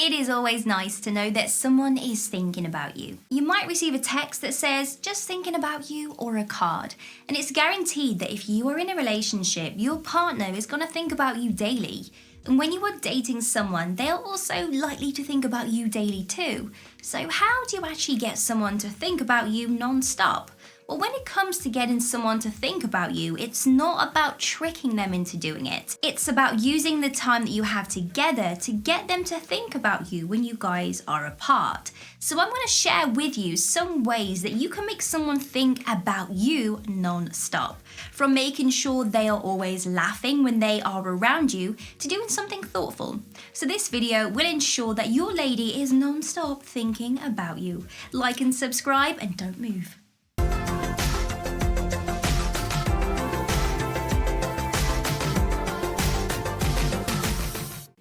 It is always nice to know that someone is thinking about you. You might receive a text that says, just thinking about you, or a card. And it's guaranteed that if you are in a relationship, your partner is going to think about you daily. And when you are dating someone, they are also likely to think about you daily too. So how do you actually get someone to think about you non-stop? Well, when it comes to getting someone to think about you, it's not about tricking them into doing it. It's about using the time that you have together to get them to think about you when you guys are apart. So I'm going to share with you some ways that you can make someone think about you non-stop. From making sure they are always laughing when they are around you to doing something thoughtful. So this video will ensure that your lady is non-stop thinking about you. Like and subscribe and don't move.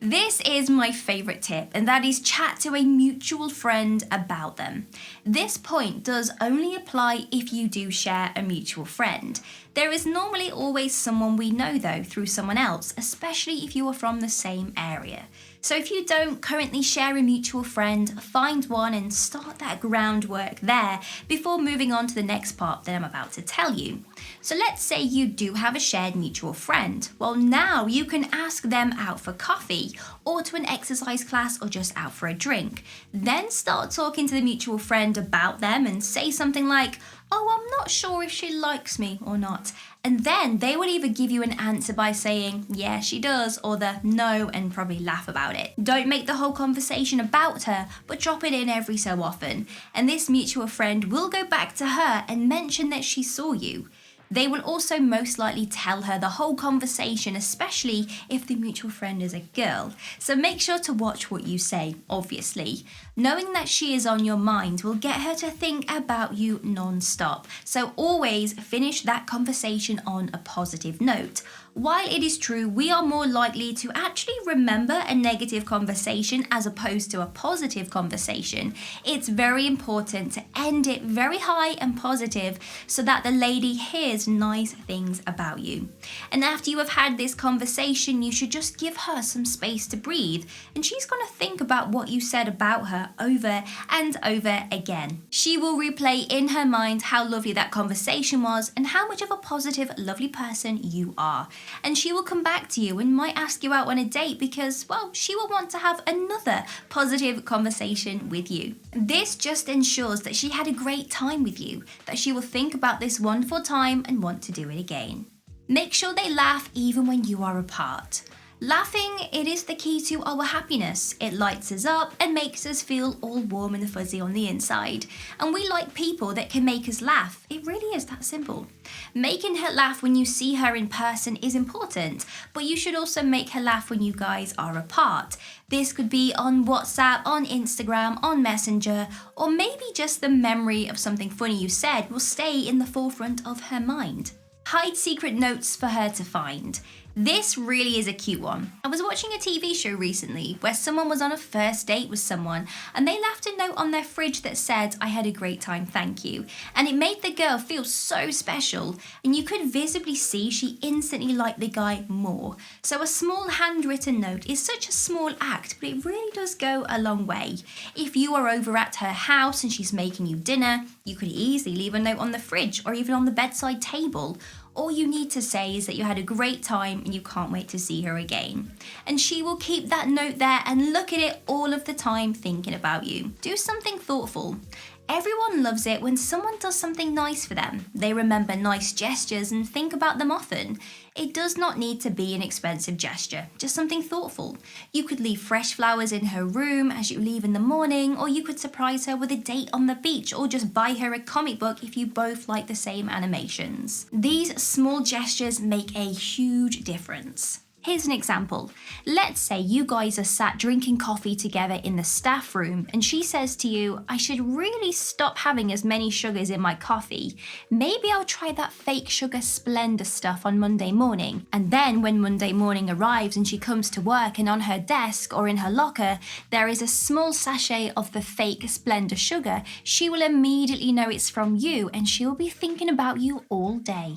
This is my favourite tip, and that is chat to a mutual friend about them. This point does only apply if you do share a mutual friend. There is normally always someone we know though through someone else, especially if you are from the same area. So if you don't currently share a mutual friend, find one and start that groundwork there before moving on to the next part that I'm about to tell you. So let's say you do have a shared mutual friend. Well, now you can ask them out for coffee or to an exercise class or just out for a drink. Then start talking to the mutual friend about them and say something like, "Oh, I'm not sure if she likes me or not." And then they will either give you an answer by saying, "Yeah, she does," or the "no," and probably laugh about it. Don't make the whole conversation about her, but drop it in every so often. And this mutual friend will go back to her and mention that she saw you. They will also most likely tell her the whole conversation, especially if the mutual friend is a girl. So make sure to watch what you say, obviously. Knowing that she is on your mind will get her to think about you non-stop. So always finish that conversation on a positive note. While it is true we are more likely to actually remember a negative conversation as opposed to a positive conversation, it's very important to end it very high and positive so that the lady hears nice things about you. And after you have had this conversation, you should just give her some space to breathe, and she's going to think about what you said about her over and over again. She will replay in her mind how lovely that conversation was and how much of a positive, lovely person you are. And she will come back to you and might ask you out on a date because, well, she will want to have another positive conversation with you. This just ensures that she had a great time with you, that she will think about this wonderful time and want to do it again. Make sure they laugh even when you are apart. Laughing, it is the key to our happiness. It lights us up and makes us feel all warm and fuzzy on the inside. And we like people that can make us laugh. It really is that simple. Making her laugh when you see her in person is important, but you should also make her laugh when you guys are apart. This could be on WhatsApp, on Instagram, on Messenger, or maybe just the memory of something funny you said will stay in the forefront of her mind. Hide secret notes for her to find. This really is a cute one. I was watching a TV show recently where someone was on a first date with someone and they left a note on their fridge that said, "I had a great time, thank you." And it made the girl feel so special, and you could visibly see she instantly liked the guy more. So a small handwritten note is such a small act, but it really does go a long way. If you are over at her house and she's making you dinner, you could easily leave a note on the fridge or even on the bedside table. All you need to say is that you had a great time and you can't wait to see her again. And she will keep that note there and look at it all of the time thinking about you. Do something thoughtful. Everyone loves it when someone does something nice for them. They remember nice gestures and think about them often. It does not need to be an expensive gesture, just something thoughtful. You could leave fresh flowers in her room as you leave in the morning, or you could surprise her with a date on the beach, or just buy her a comic book if you both like the same animations. These small gestures make a huge difference. Here's an example. Let's say you guys are sat drinking coffee together in the staff room and she says to you, "I should really stop having as many sugars in my coffee. Maybe I'll try that fake sugar Splenda stuff on Monday morning." And then when Monday morning arrives and she comes to work and on her desk or in her locker, there is a small sachet of the fake Splenda sugar, she will immediately know it's from you and she will be thinking about you all day.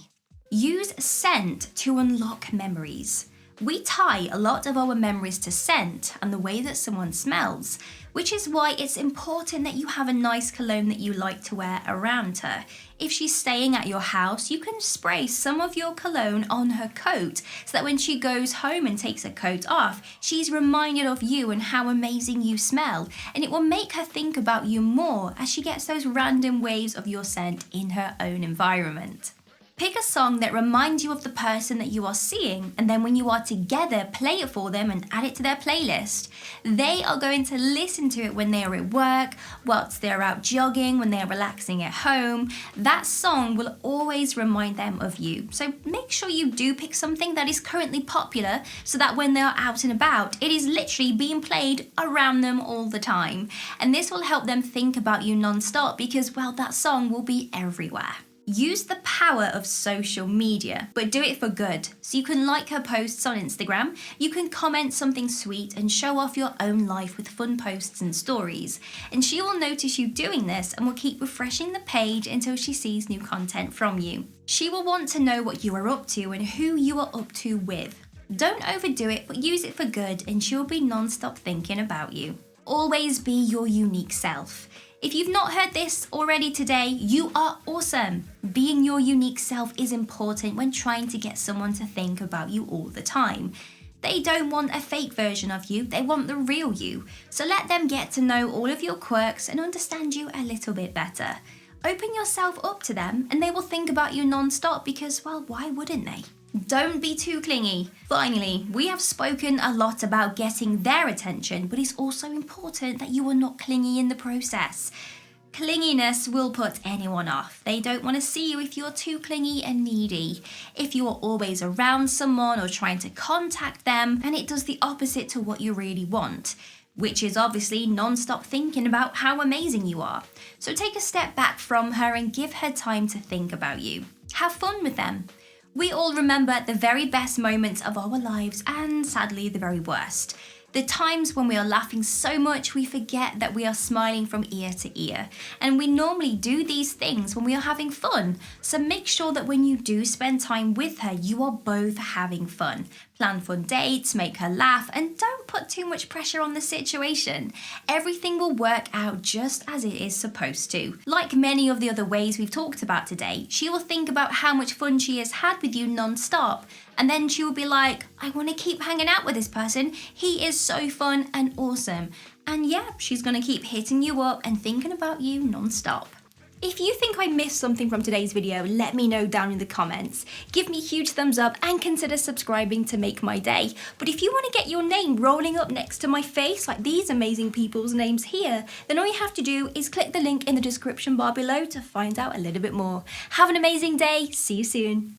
Use scent to unlock memories. We tie a lot of our memories to scent and the way that someone smells, which is why it's important that you have a nice cologne that you like to wear around her. If she's staying at your house, you can spray some of your cologne on her coat so that when she goes home and takes her coat off, she's reminded of you and how amazing you smell, and it will make her think about you more as she gets those random waves of your scent in her own environment. Pick a song that reminds you of the person that you are seeing, and then when you are together, play it for them and add it to their playlist. They are going to listen to it when they are at work, whilst they're out jogging, when they're relaxing at home. That song will always remind them of you. So make sure you do pick something that is currently popular so that when they are out and about, it is literally being played around them all the time. And this will help them think about you non-stop because, well, that song will be everywhere. Use the power of social media, but do it for good. So you can like her posts on Instagram, you can comment something sweet and show off your own life with fun posts and stories. And she will notice you doing this and will keep refreshing the page until she sees new content from you. She will want to know what you are up to and who you are up to with. Don't overdo it, but use it for good and she will be non-stop thinking about you. Always be your unique self. If you've not heard this already today, you are awesome. Being your unique self is important when trying to get someone to think about you all the time. They don't want a fake version of you, they want the real you. So let them get to know all of your quirks and understand you a little bit better. Open yourself up to them and they will think about you non-stop because, well, why wouldn't they? Don't be too clingy. Finally, we have spoken a lot about getting their attention, but it's also important that you are not clingy in the process. Clinginess will put anyone off. They don't want to see you if you're too clingy and needy. If you are always around someone or trying to contact them, and it does the opposite to what you really want, which is obviously non-stop thinking about how amazing you are. So take a step back from her and give her time to think about you. Have fun with them. We all remember the very best moments of our lives and sadly the very worst. The times when we are laughing so much we forget that we are smiling from ear to ear. And we normally do these things when we are having fun. So make sure that when you do spend time with her, you are both having fun. Plan fun dates, make her laugh, and don't put too much pressure on the situation. Everything will work out just as it is supposed to. Like many of the other ways we've talked about today, she will think about how much fun she has had with you non-stop. And then she will be like, I want to keep hanging out with this person. He is so fun and awesome. And yeah, she's going to keep hitting you up and thinking about you non-stop. If you think I missed something from today's video, let me know down in the comments. Give me a huge thumbs up and consider subscribing to make my day. But if you want to get your name rolling up next to my face, like these amazing people's names here, then all you have to do is click the link in the description bar below to find out a little bit more. Have an amazing day. See you soon.